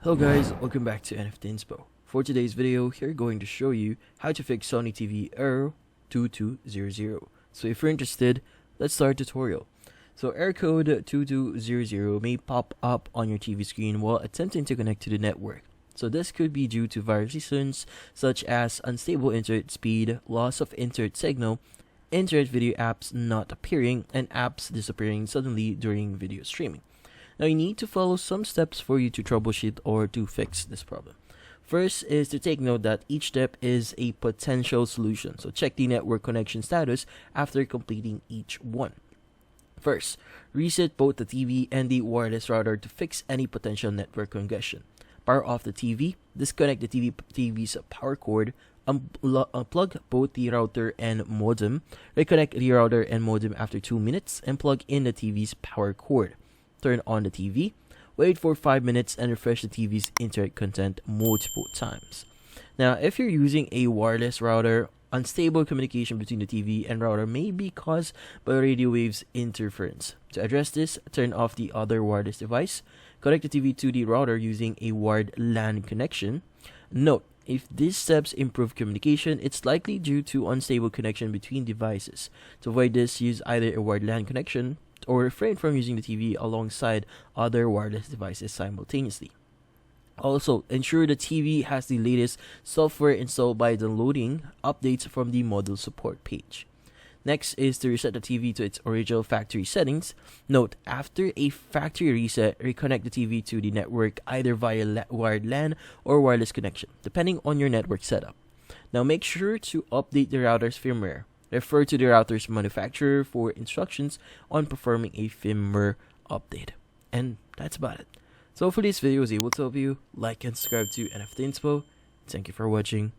Hello guys, welcome back to NFT Inspo. For today's video, we're going to show you how to fix Sony TV error 2200. So if you're interested, let's start the tutorial. So error code 2200 may pop up on your TV screen while attempting to connect to the network. So this could be due to various reasons such as unstable internet speed, loss of internet signal, internet video apps not appearing, and apps disappearing suddenly during video streaming. Now you need to follow some steps for you to troubleshoot or to fix this problem. First is to take note that each step is a potential solution. So check the network connection status after completing each one. First, reset both the TV and the wireless router to fix any potential network congestion. Power off the TV, disconnect the TV's power cord, unplug both the router and modem, reconnect the router and modem after 2 minutes, and plug in the TV's power cord. Turn on the TV, wait for 5 minutes, and refresh the TV's internet content multiple times. Now, if you're using a wireless router, unstable communication between the TV and router may be caused by radio waves interference. To address this, turn off the other wireless device, connect the TV to the router using a wired LAN connection. Note, if these steps improve communication, it's likely due to unstable connection between devices. To avoid this, use either a wired LAN connection or refrain from using the TV alongside other wireless devices simultaneously. Also, ensure the TV has the latest software installed by downloading updates from the model support page. Next is to reset the TV to its original factory settings. Note, after a factory reset, reconnect the TV to the network either via wired LAN or wireless connection, depending on your network setup. Now make sure to update the router's firmware. Refer to the router's manufacturer for instructions on performing a firmware update. And that's about it. So hopefully this video was able to help you. Like and subscribe to NFT Inspo. Thank you for watching.